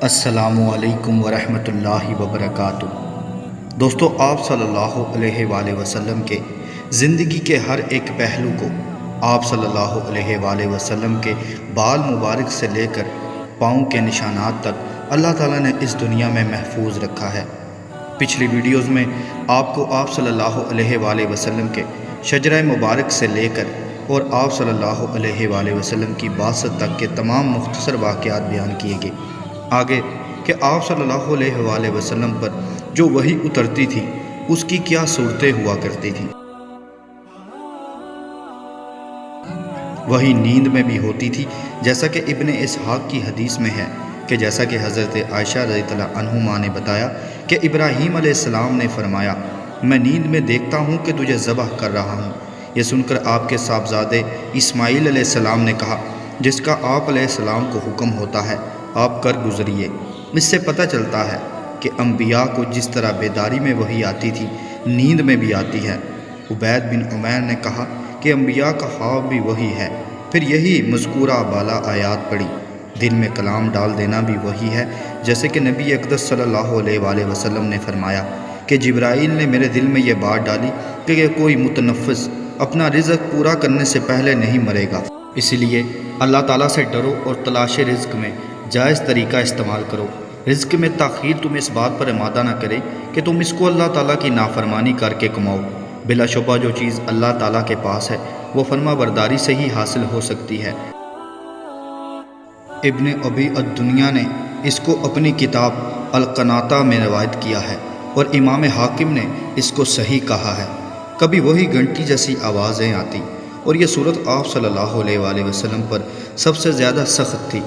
السلام علیکم ورحمۃ اللہ وبرکاتہ۔ دوستو، آپ صلی اللہ علیہ وآلہ وسلم کے زندگی کے ہر ایک پہلو کو آپ صلی اللہ علیہ وآلہ وسلم کے بال مبارک سے لے کر پاؤں کے نشانات تک اللہ تعالیٰ نے اس دنیا میں محفوظ رکھا ہے۔ پچھلی ویڈیوز میں آپ کو آپ صلی اللہ علیہ وآلہ وسلم کے شجرہ مبارک سے لے کر اور آپ صلی اللہ علیہ وآلہ وسلم کی بعثت تک کے تمام مختصر واقعات بیان کیے گئے۔ آگے کہ آپ صلی اللہ علیہ وآلہ وسلم پر جو وحی اترتی تھی اس کی کیا صورتیں ہوا کرتی تھی۔ وہی نیند میں بھی ہوتی تھی، جیسا کہ ابن اسحاق کی حدیث میں ہے کہ جیسا کہ حضرت عائشہ رضی اللہ عنہما نے بتایا کہ ابراہیم علیہ السلام نے فرمایا، میں نیند میں دیکھتا ہوں کہ تجھے ذبح کر رہا ہوں۔ یہ سن کر آپ کے صاحبزادے اسماعیل علیہ السلام نے کہا، جس کا آپ علیہ السلام کو حکم ہوتا ہے آپ کر گزریے۔ اس سے پتہ چلتا ہے کہ انبیاء کو جس طرح بیداری میں وحی آتی تھی، نیند میں بھی آتی ہے۔ عبید بن عمیر نے کہا کہ انبیاء کا خواب بھی وحی ہے۔ پھر یہی مذکورہ بالا آیات پڑھی۔ دل میں کلام ڈال دینا بھی وحی ہے، جیسے کہ نبی اقدس صلی اللہ علیہ وآلہ وسلم نے فرمایا کہ جبرائیل نے میرے دل میں یہ بات ڈالی کہ یہ کوئی متنفس اپنا رزق پورا کرنے سے پہلے نہیں مرے گا۔ اس لیے اللہ تعالیٰ سے ڈرو اور تلاش رزق میں جائز طریقہ استعمال کرو۔ رزق میں تاخیر تم اس بات پر آمادہ نہ کرے کہ تم اس کو اللہ تعالیٰ کی نافرمانی کر کے کماؤ۔ بلا شبہ جو چیز اللہ تعالیٰ کے پاس ہے وہ فرما برداری سے ہی حاصل ہو سکتی ہے۔ ابن ابی الدنیا نے اس کو اپنی کتاب القناطہ میں روایت کیا ہے اور امام حاکم نے اس کو صحیح کہا ہے۔ کبھی وہی گھنٹی جیسی آوازیں آتی اور یہ صورت آپ صلی اللہ علیہ وآلہ وسلم پر سب سے زیادہ سخت تھی،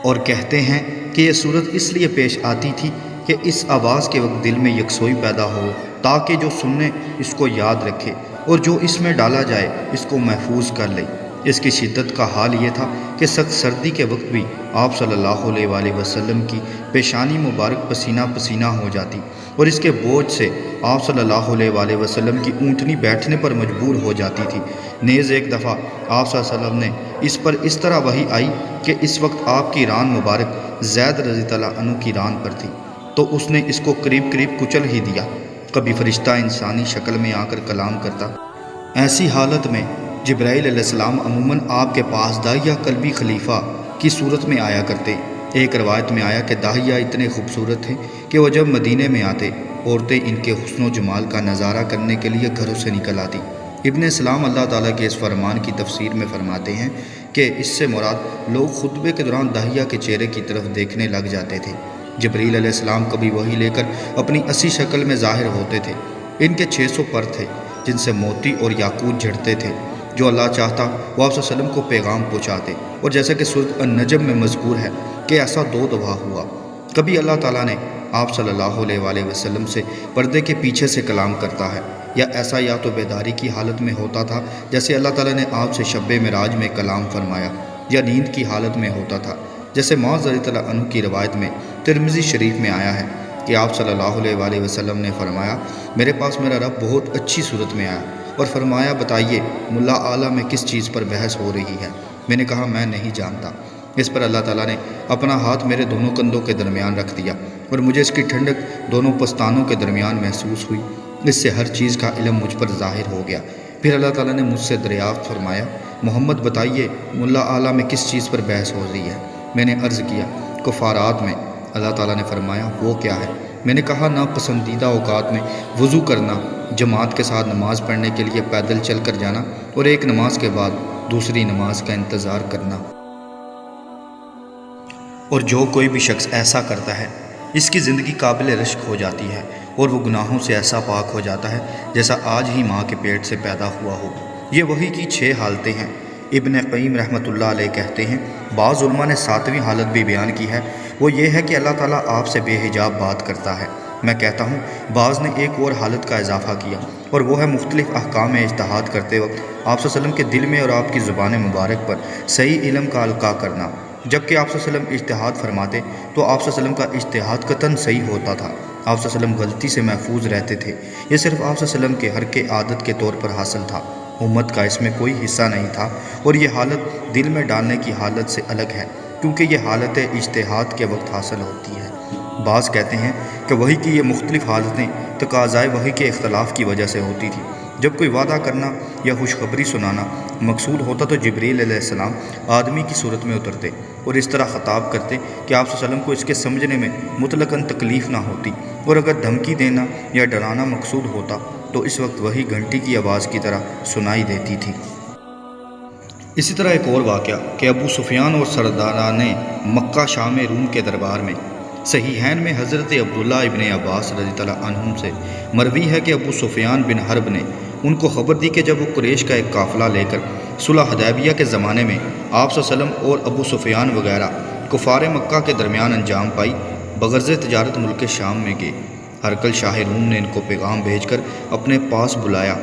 اور کہتے ہیں کہ یہ صورت اس لیے پیش آتی تھی کہ اس آواز کے وقت دل میں یکسوئی پیدا ہو، تاکہ جو سننے اس کو یاد رکھے اور جو اس میں ڈالا جائے اس کو محفوظ کر لے۔ اس کی شدت کا حال یہ تھا کہ سخت سردی کے وقت بھی آپ صلی اللہ علیہ وآلہ وسلم کی پیشانی مبارک پسینہ پسینہ ہو جاتی، اور اس کے بوجھ سے آپ صلی اللہ علیہ وآلہ وسلم کی اونٹنی بیٹھنے پر مجبور ہو جاتی تھی۔ نیز ایک دفعہ آپ صلی اللہ علیہ وسلم نے اس پر اس طرح وحی آئی کہ اس وقت آپ کی ران مبارک زید رضی اللہ عنہ کی ران پر تھی، تو اس نے اس کو قریب قریب کچل ہی دیا۔ کبھی فرشتہ انسانی شکل میں آ کر کلام کرتا۔ ایسی حالت میں جبرائیل علیہ السلام عموماً آپ کے پاس داہیہ قلبی خلیفہ کی صورت میں آیا کرتے۔ ایک روایت میں آیا کہ داہیہ اتنے خوبصورت تھے کہ وہ جب مدینے میں آتے، عورتیں ان کے حسن و جمال کا نظارہ کرنے کے لیے گھروں سے نکل آتی۔ ابن اسلام اللہ تعالیٰ کے اس فرمان کی تفسیر میں فرماتے ہیں کہ اس سے مراد لوگ خطبے کے دوران داہیہ کے چہرے کی طرف دیکھنے لگ جاتے تھے۔ جبریل علیہ السلام کبھی وحی لے کر اپنی اصلی شکل میں ظاہر ہوتے تھے۔ ان کے 600 پر تھے جن سے موتی اور یاقوت جھڑتے تھے۔ جو اللہ چاہتا وہ آپ صلی اللہ علیہ وسلم کو پیغام پہنچاتے، اور جیسا کہ سورۃ النجم میں مذکور ہے کہ ایسا 2 دفعہ ہوا۔ کبھی اللہ تعالیٰ نے آپ صلی اللہ علیہ وآلہ وسلم سے پردے کے پیچھے سے کلام کرتا ہے، یا ایسا یا تو بیداری کی حالت میں ہوتا تھا جیسے اللہ تعالیٰ نے آپ سے شب معراج میں کلام فرمایا، یا نیند کی حالت میں ہوتا تھا جیسے معاذ رضی اللہ عنہ کی روایت میں ترمذی شریف میں آیا ہے کہ آپ صلی اللہ علیہ وآلہ وسلم نے فرمایا، میرے پاس میرا رب بہت اچھی صورت میں آیا اور فرمایا، بتائیے ملا اعلیٰ میں کس چیز پر بحث ہو رہی ہے؟ میں نے کہا میں نہیں جانتا۔ اس پر اللہ تعالیٰ نے اپنا ہاتھ میرے دونوں کندھوں کے درمیان رکھ دیا اور مجھے اس کی ٹھنڈک دونوں پستانوں کے درمیان محسوس ہوئی۔ اس سے ہر چیز کا علم مجھ پر ظاہر ہو گیا۔ پھر اللہ تعالیٰ نے مجھ سے دریافت فرمایا، محمد بتائیے ملا اعلیٰ میں کس چیز پر بحث ہو رہی ہے؟ میں نے عرض کیا کفارات میں۔ اللہ تعالیٰ نے فرمایا وہ کیا ہے؟ میں نے کہا ناپسندیدہ اوقات میں وضو کرنا، جماعت کے ساتھ نماز پڑھنے کے لیے پیدل چل کر جانا، اور ایک نماز کے بعد دوسری نماز کا انتظار کرنا۔ اور جو کوئی بھی شخص ایسا کرتا ہے اس کی زندگی قابل رشک ہو جاتی ہے اور وہ گناہوں سے ایسا پاک ہو جاتا ہے جیسا آج ہی ماں کے پیٹ سے پیدا ہوا ہو۔ یہ وحی کی 6 حالتیں ہیں۔ ابن قیم رحمۃ اللہ علیہ کہتے ہیں بعض علماء نے 7ویں حالت بھی بیان کی ہے، وہ یہ ہے کہ اللہ تعالیٰ آپ سے بے حجاب بات کرتا ہے۔ میں کہتا ہوں بعض نے ایک اور حالت کا اضافہ کیا، اور وہ ہے مختلف احکام میں اجتہاد کرتے وقت آپ صلی اللہ علیہ وسلم کے دل میں اور آپ کی زبان مبارک پر صحیح علم کا القاء کرنا۔ جبکہ آپ صلی اللہ علیہ وسلم اجتہاد فرماتے تو آپ صلی اللہ علیہ وسلم کا اجتہاد قطعاً صحیح ہوتا تھا۔ آپ صلی اللہ علیہ وسلم غلطی سے محفوظ رہتے تھے۔ یہ صرف آپ صلی اللہ علیہ وسلم کے حرکے عادت کے طور پر حاصل تھا، امت کا اس میں کوئی حصہ نہیں تھا، اور یہ حالت دل میں ڈالنے کی حالت سے الگ ہے، کیونکہ یہ حالت اجتہاد کے وقت حاصل ہوتی ہے۔ بعض کہتے ہیں کہ وحی کی یہ مختلف حالتیں تقاضائے وحی کے اختلاف کی وجہ سے ہوتی تھی۔ جب کوئی وعدہ کرنا یا خوشخبری سنانا مقصود ہوتا تو جبریل علیہ السلام آدمی کی صورت میں اترتے اور اس طرح خطاب کرتے کہ آپ صلی اللہ علیہ وسلم کو اس کے سمجھنے میں مطلقاً تکلیف نہ ہوتی، اور اگر دھمکی دینا یا ڈرانا مقصود ہوتا تو اس وقت وہی گھنٹی کی آواز کی طرح سنائی دیتی تھی۔ اسی طرح ایک اور واقعہ کہ ابو سفیان اور سرداران مکہ شام روم کے دربار میں، صحیحین میں حضرت عبداللہ ابن عباس رضی اللہ عنہم سے مروی ہے کہ ابو سفیان بن حرب نے ان کو خبر دی کہ جب وہ قریش کا ایک قافلہ لے کر صلح حدیبیہ کے زمانے میں آپ صلی اللہ علیہ وسلم اور ابو سفیان وغیرہ کفار مکہ کے درمیان انجام پائی بغرض تجارت ملک شام میں گئے، ہرقل شاہ روم نے ان کو پیغام بھیج کر اپنے پاس بلایا،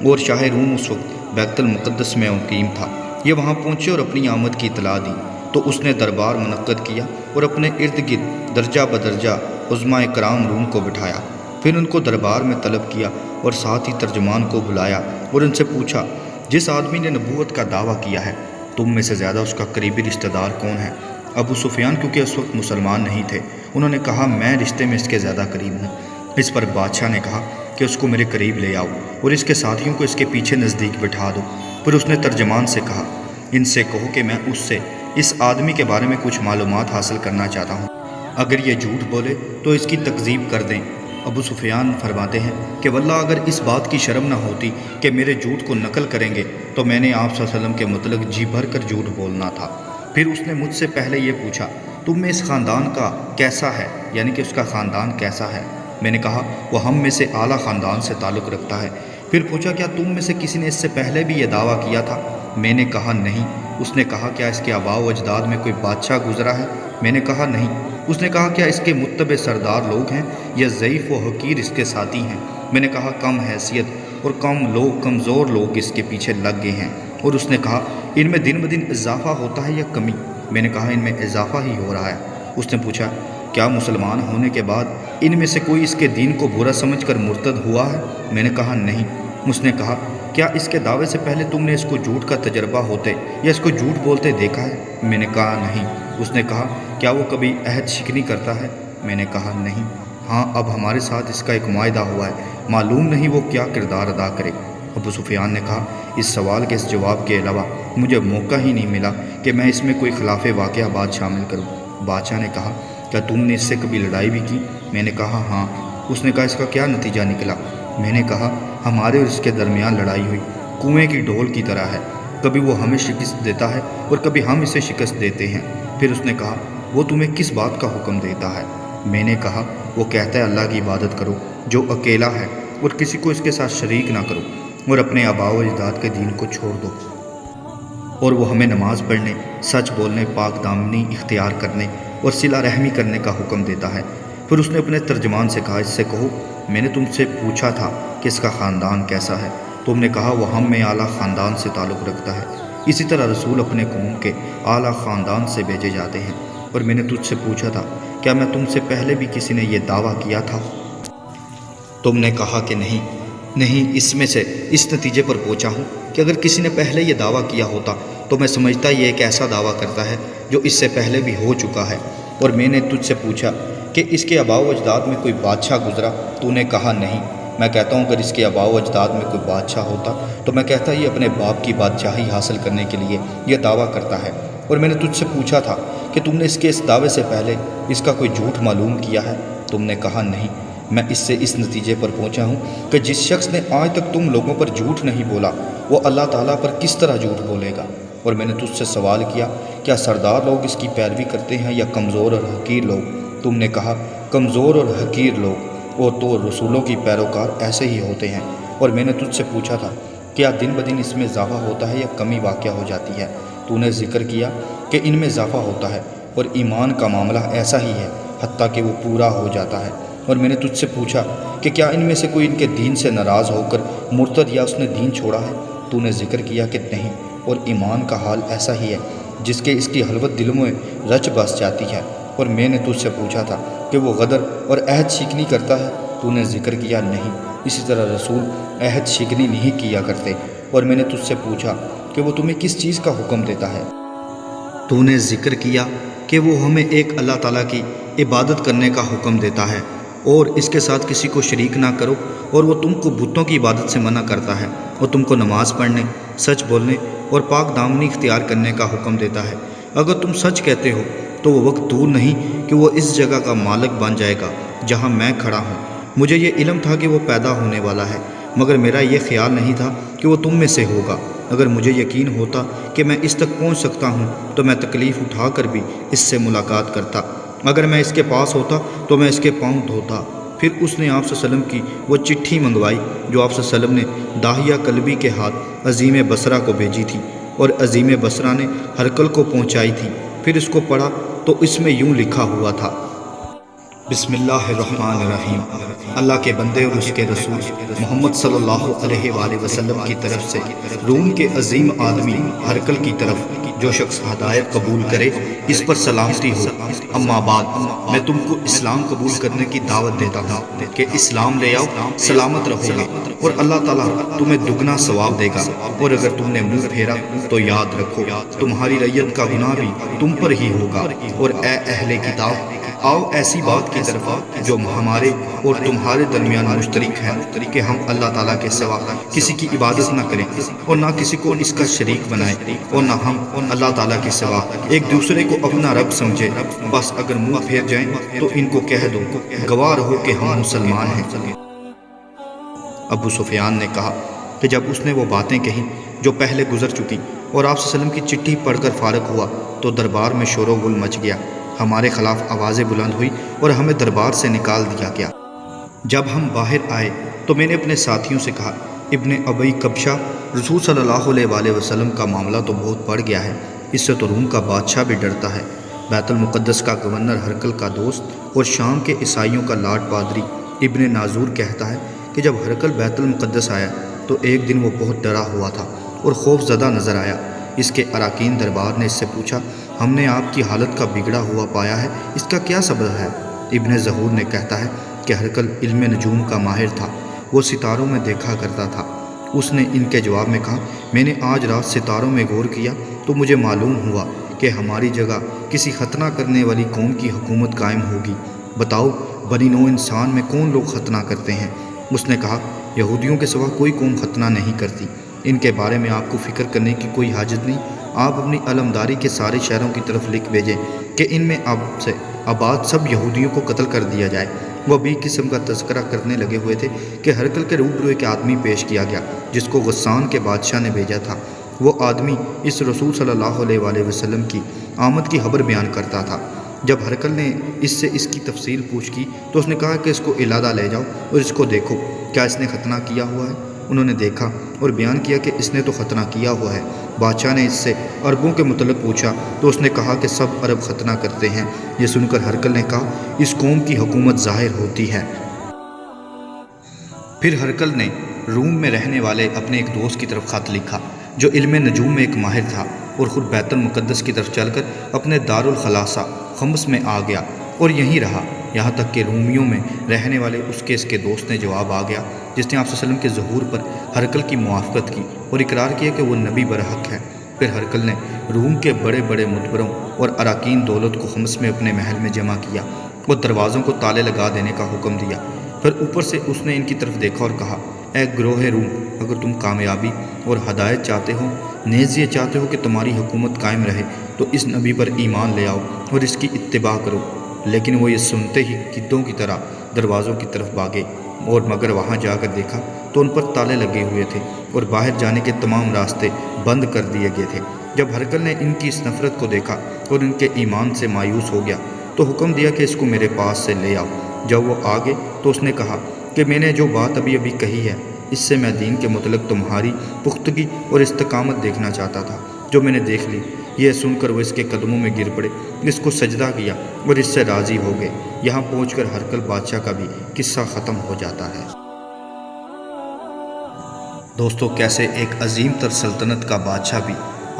اور شاہ روم اس وقت بیت المقدس میں مقیم تھا۔ یہ وہاں پہنچے اور اپنی آمد کی اطلاع دی تو اس نے دربار منعقد کیا اور اپنے ارد گرد درجہ بدرجہ عظماء کرام روم کو بٹھایا، پھر ان کو دربار میں طلب کیا اور ساتھ ہی ترجمان کو بلایا اور ان سے پوچھا، جس آدمی نے نبوت کا دعویٰ کیا ہے تم میں سے زیادہ اس کا قریبی رشتہ دار کون ہے؟ ابو سفیان کیونکہ اس وقت مسلمان نہیں تھے، انہوں نے کہا میں رشتے میں اس کے زیادہ قریب ہوں۔ اس پر بادشاہ نے کہا کہ اس کو میرے قریب لے آؤ اور اس کے ساتھیوں کو اس کے پیچھے نزدیک بٹھا دو۔ پھر اس نے ترجمان سے کہا، ان سے کہو کہ میں اس سے اس آدمی کے بارے میں کچھ معلومات حاصل کرنا چاہتا ہوں، اگر یہ جھوٹ بولے تو اس کی تکذیب کر دیں۔ ابو سفیان فرماتے ہیں کہ واللہ اگر اس بات کی شرم نہ ہوتی کہ میرے جھوٹ کو نقل کریں گے تو میں نے آپ صلی اللہ علیہ وسلم کے متعلق جی بھر کر جھوٹ بولنا تھا۔ پھر اس نے مجھ سے پہلے یہ پوچھا، تم میں اس خاندان کا کیسا ہے، یعنی کہ اس کا خاندان کیسا ہے؟ میں نے کہا وہ ہم میں سے اعلیٰ خاندان سے تعلق رکھتا ہے۔ پھر پوچھا کیا تم میں سے کسی نے اس سے پہلے بھی یہ دعویٰ کیا تھا؟ میں نے کہا نہیں۔ اس نے کہا کیا اس کے آباء و اجداد میں کوئی بادشاہ گزرا ہے؟ میں نے کہا نہیں۔ اس نے کہا کیا اس کے متبع سردار لوگ ہیں یا ضعیف و حقیر اس کے ساتھی ہیں؟ میں نے کہا کم حیثیت اور کمزور لوگ اس کے پیچھے لگ گئے ہیں۔ اور اس نے کہا ان میں دن بدن اضافہ ہوتا ہے یا کمی؟ میں نے کہا ان میں اضافہ ہی ہو رہا ہے۔ اس نے پوچھا کیا مسلمان ہونے کے بعد ان میں سے کوئی اس کے دین کو برا سمجھ کر مرتد ہوا ہے؟ میں نے کہا نہیں۔ اس نے کہا کیا اس کے دعوے سے پہلے تم نے اس کو جھوٹ کا تجربہ ہوتے یا اس کو جھوٹ بولتے دیکھا ہے؟ میں نے کہا نہیں۔ اس نے کہا کیا وہ کبھی عہد شکنی کرتا ہے؟ میں نے کہا نہیں۔ ہاں اب ہمارے ساتھ اس کا ایک معاہدہ ہوا ہے، معلوم نہیں وہ کیا کردار ادا کرے۔ ابو سفیان نے کہا اس سوال کے اس جواب کے علاوہ مجھے موقع ہی نہیں ملا کہ میں اس میں کوئی خلاف واقعہ بات شامل کروں۔ بادشاہ نے کہا کیا تم نے اس سے کبھی لڑائی بھی کی؟ میں نے کہا ہاں۔ اس نے کہا اس کا کیا نتیجہ نکلا؟ میں نے کہا ہمارے اور اس کے درمیان لڑائی ہوئی، کنویں کی ڈھول کی طرح ہے، کبھی وہ ہمیں شکست دیتا ہے اور کبھی ہم اسے شکست دیتے ہیں۔ پھر اس نے کہا وہ تمہیں کس بات کا حکم دیتا ہے؟ میں نے کہا وہ کہتا ہے اللہ کی عبادت کرو جو اکیلا ہے اور کسی کو اس کے ساتھ شریک نہ کرو، اور اپنے آباء و اجداد کے دین کو چھوڑ دو، اور وہ ہمیں نماز پڑھنے، سچ بولنے، پاک دامنی اختیار کرنے اور صلہ رحمی کرنے کا حکم دیتا ہے۔ پھر اس نے اپنے ترجمان سے کہا اس سے کہو میں نے تم سے پوچھا تھا کہ اس کا خاندان کیسا ہے، تم نے کہا وہ ہم میں اعلیٰ خاندان سے تعلق رکھتا ہے۔ اسی طرح رسول اپنے قوم کے اعلیٰ خاندان سے بھیجے جاتے ہیں، اور میں نے تجھ سے پوچھا تھا کیا میں تم سے پہلے بھی کسی نے یہ دعویٰ کیا تھا؟ تم نے کہا کہ نہیں۔ اس میں سے اس نتیجے پر پہنچا ہوں کہ اگر کسی نے پہلے یہ دعویٰ کیا ہوتا تو میں سمجھتا یہ ایک ایسا دعویٰ کرتا ہے جو اس سے پہلے بھی ہو چکا ہے۔ اور میں نے تجھ سے پوچھا کہ اس کے آباء و اجداد میں کوئی بادشاہ گزرا؟ تو نے کہا نہیں۔ میں کہتا ہوں اگر اس کے آباء و اجداد میں کوئی بادشاہ ہوتا تو میں کہتا یہ اپنے باپ کی بادشاہی حاصل کرنے کے لیے یہ دعویٰ کرتا ہے۔ اور میں نے تجھ سے پوچھا تھا کہ تم نے اس کے اس دعوے سے پہلے اس کا کوئی جھوٹ معلوم کیا ہے؟ تم نے کہا نہیں۔ میں اس سے اس نتیجے پر پہنچا ہوں کہ جس شخص نے آج تک تم لوگوں پر جھوٹ نہیں بولا وہ اللہ تعالیٰ پر کس طرح جھوٹ بولے گا۔ اور میں نے تجھ سے سوال کیا کیا سردار لوگ اس کی پیروی کرتے ہیں یا کمزور اور حقیر لوگ؟ تم نے کہا کمزور اور حقیر لوگ، اور تو رسولوں کی پیروکار ایسے ہی ہوتے ہیں۔ اور میں نے تجھ سے پوچھا تھا کیا دن بدن اس میں اضافہ ہوتا ہے یا کمی واقع ہو جاتی ہے؟ تو نے ذکر کیا کہ ان میں اضافہ ہوتا ہے، اور ایمان کا معاملہ ایسا ہی ہے حتیٰ کہ وہ پورا ہو جاتا ہے۔ اور میں نے تجھ سے پوچھا کہ کیا ان میں سے کوئی ان کے دین سے ناراض ہو کر مرتد یا اس نے دین چھوڑا ہے؟ تو نے ذکر کیا کہ نہیں، اور ایمان کا حال ایسا ہی ہے جس کے اس کی حلوت دلوں میں رچ بس جاتی ہے۔ اور میں نے تجھ سے پوچھا تھا کہ وہ غدر اور عہد شکنی کرتا ہے؟ تو نے ذکر کیا نہیں۔ اسی طرح رسول عہد شکنی نہیں کیا کرتے۔ اور میں نے تجھ سے پوچھا کہ وہ تمہیں کس چیز کا حکم دیتا ہے؟ تو نے ذکر کیا کہ وہ ہمیں ایک اللہ تعالیٰ کی عبادت کرنے کا حکم دیتا ہے اور اس کے ساتھ کسی کو شریک نہ کرو، اور وہ تم کو بتوں کی عبادت سے منع کرتا ہے اور تم کو نماز پڑھنے، سچ بولنے اور پاک دامنی اختیار کرنے کا حکم دیتا ہے۔ اگر تم سچ کہتے ہو تو وہ وقت دور نہیں کہ وہ اس جگہ کا مالک بن جائے گا جہاں میں کھڑا ہوں۔ مجھے یہ علم تھا کہ وہ پیدا ہونے والا ہے، مگر میرا یہ خیال نہیں تھا کہ وہ تم میں سے ہوگا۔ اگر مجھے یقین ہوتا کہ میں اس تک پہنچ سکتا ہوں تو میں تکلیف اٹھا کر بھی اس سے ملاقات کرتا۔ اگر میں اس کے پاس ہوتا تو میں اس کے پاؤں دھوتا۔ پھر اس نے آپ صلی اللہ علیہ وسلم کی وہ چٹھی منگوائی جو آپ صلی اللہ علیہ وسلم نے داہیہ کلبی کے ہاتھ عظیم بصرہ کو بھیجی تھی، اور عظیم بصرہ نے ہرقل کو پہنچائی تھی۔ پھر اس کو پڑھا تو اس میں یوں لکھا ہوا تھا: بسم اللہ الرحمن الرحیم، اللہ کے بندے اور اس کے رسول محمد صلی اللہ علیہ وآلہ وسلم کی طرف سے روم کے عظیم آدمی ہرقل کی طرف جو شخص ہدایت قبول کرے اس پر سلامتی ہو۔ اما بعد، میں تم کو اسلام قبول کرنے کی دعوت دیتا ہوں کہ اسلام لے آؤ، سلامت رہو گے اور اللہ تعالیٰ تمہیں دگنا ثواب دے گا، اور اگر تم نے منہ پھیرا تو یاد رکھو تمہاری ریت کا گناہ بھی تم پر ہی ہوگا۔ اور اے اہل کتاب، آؤ ایسی بات کی طرف جو ہمارے اور تمہارے درمیان مشترک ہے کہ ہم اللہ تعالیٰ کے سوا کسی کی عبادت نہ کریں اور نہ کسی کو اس کا شریک بنائیں، اور نہ ہم اللہ تعالیٰ کے سوا ایک دوسرے کو اپنا رب سمجھے۔ بس اگر منہ پھیر جائیں تو ان کو کہہ دو گواہ رہو کہ ہم مسلمان ہیں۔ ابو سفیان نے کہا کہ جب اس نے وہ باتیں کہیں جو پہلے گزر چکی اور آپ صلی اللہ علیہ وسلم کی چٹھی پڑھ کر فارغ ہوا تو دربار میں شور و غل مچ گیا، ہمارے خلاف آوازیں بلند ہوئی اور ہمیں دربار سے نکال دیا گیا۔ جب ہم باہر آئے تو میں نے اپنے ساتھیوں سے کہا، ابن ابی کبشہ، رسول صلی اللہ علیہ وآلہ وسلم کا معاملہ تو بہت بڑھ گیا ہے، اس سے تو روم کا بادشاہ بھی ڈرتا ہے۔ بیت المقدس کا گورنر ہرقل کا دوست اور شام کے عیسائیوں کا لاٹ پادری ابن ناظور کہتا ہے کہ جب ہرقل بیت المقدس آیا تو ایک دن وہ بہت ڈرا ہوا تھا اور خوف زدہ نظر آیا۔ اس کے اراکین دربار نے اس سے پوچھا، ہم نے آپ کی حالت کا بگڑا ہوا پایا ہے، اس کا کیا سبب ہے؟ ابن ظہور نے کہتا ہے کہ ہرقل علم نجوم کا ماہر تھا، وہ ستاروں میں دیکھا کرتا تھا۔ اس نے ان کے جواب میں کہا، میں نے آج رات ستاروں میں غور کیا تو مجھے معلوم ہوا کہ ہماری جگہ کسی ختنہ کرنے والی قوم کی حکومت قائم ہوگی۔ بتاؤ بنی نوع انسان میں کون لوگ ختنہ کرتے ہیں؟ اس نے کہا، یہودیوں کے سوا کوئی قوم ختنہ نہیں کرتی، ان کے بارے میں آپ کو فکر کرنے کی کوئی حاجت نہیں۔ آپ اپنی علمداری کے سارے شہروں کی طرف لکھ بھیجیں کہ ان میں اب سے آباد سب یہودیوں کو قتل کر دیا جائے۔ وہ بھی قسم کا تذکرہ کرنے لگے ہوئے تھے کہ ہرقل کے روبرو ایک آدمی پیش کیا گیا جس کو غسان کے بادشاہ نے بھیجا تھا۔ وہ آدمی اس رسول صلی اللہ علیہ وآلہ وسلم کی آمد کی خبر بیان کرتا تھا۔ جب ہرقل نے اس سے اس کی تفصیل پوچھ کی تو اس نے کہا کہ اس کو علادہ لے جاؤ اور اس کو دیکھو، کیا اس نے ختنہ کیا ہوا ہے؟ انہوں نے دیکھا اور بیان کیا کہ اس نے تو ختنہ کیا ہوا ہے۔ بادشاہ نے اس سے عربوں کے متعلق پوچھا تو اس نے کہا کہ سب عرب ختنہ کرتے ہیں۔ یہ سن کر ہرقل نے کہا، اس قوم کی حکومت ظاہر ہوتی ہے۔ پھر ہرقل نے روم میں رہنے والے اپنے ایک دوست کی طرف خط لکھا جو علم نجوم میں ایک ماہر تھا، اور خود بیت المقدس کی طرف چل کر اپنے دارالخلاصہ خمس میں آ گیا اور یہیں رہا، یہاں تک کہ رومیوں میں رہنے والے اس کے دوست نے جواب آ گیا جس نے آپ صلی اللہ علیہ وسلم کے ظہور پر ہرقل کی موافقت کی اور اقرار کیا کہ وہ نبی برحق ہے۔ پھر ہرقل نے روم کے بڑے بڑے مدبروں اور اراکین دولت کو خمس میں اپنے محل میں جمع کیا اور دروازوں کو تالے لگا دینے کا حکم دیا۔ پھر اوپر سے اس نے ان کی طرف دیکھا اور کہا، اے گروہ روم، اگر تم کامیابی اور ہدایت چاہتے ہو، نیز یہ چاہتے ہو کہ تمہاری حکومت قائم رہے، تو اس نبی پر ایمان لے آؤ اور اس کی اتباع کرو۔ لیکن وہ یہ سنتے ہی گدھوں کی طرح دروازوں کی طرف بھاگے، اور مگر وہاں جا کر دیکھا تو ان پر تالے لگے ہوئے تھے اور باہر جانے کے تمام راستے بند کر دیے گئے تھے۔ جب ہرقل نے ان کی اس نفرت کو دیکھا اور ان کے ایمان سے مایوس ہو گیا تو حکم دیا کہ اس کو میرے پاس سے لے آؤ۔ جب وہ آگے تو اس نے کہا کہ میں نے جو بات ابھی کہی ہے، اس سے میں دین کے متعلق تمہاری پختگی اور استقامت دیکھنا چاہتا تھا، جو میں نے دیکھ لی۔ یہ سن کر وہ اس کے قدموں میں گر پڑے، اس کو سجدہ کیا اور اس سے راضی ہو گئے۔ یہاں پہنچ کر ہرقل بادشاہ کا بھی قصہ ختم ہو جاتا ہے۔ دوستو، کیسے ایک عظیم تر سلطنت کا بادشاہ بھی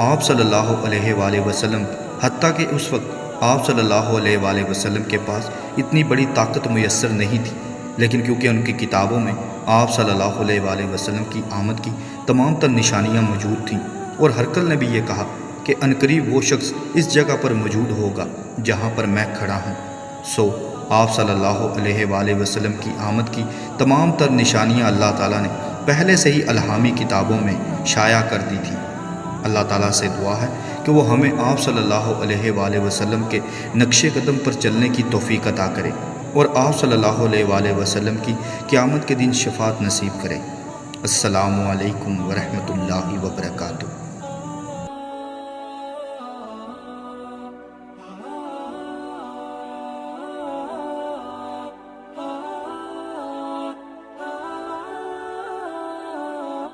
آپ صلی اللہ علیہ وآلہ وسلم، حتیٰ کہ اس وقت آپ صلی اللہ علیہ وآلہ وسلم کے پاس اتنی بڑی طاقت میسر نہیں تھی، لیکن کیونکہ ان کی کتابوں میں آپ صلی اللہ علیہ وآلہ وسلم کی آمد کی تمام تر نشانیاں موجود تھیں، اور ہرقل نے بھی یہ کہا کہ عنقریب وہ شخص اس جگہ پر موجود ہوگا جہاں پر میں کھڑا ہوں۔ سو آپ صلی اللہ علیہ وآلہ وسلم کی آمد کی تمام تر نشانیاں اللہ تعالیٰ نے پہلے سے ہی الہامی کتابوں میں شائع کر دی تھی۔ اللہ تعالیٰ سے دعا ہے کہ وہ ہمیں آپ صلی اللہ علیہ وآلہ وسلم کے نقش قدم پر چلنے کی توفیق عطا کرے اور آپ صلی اللہ علیہ وآلہ وسلم کی قیامت کے دن شفاعت نصیب کرے۔ السلام علیکم ورحمۃ اللہ وبرکاتہ۔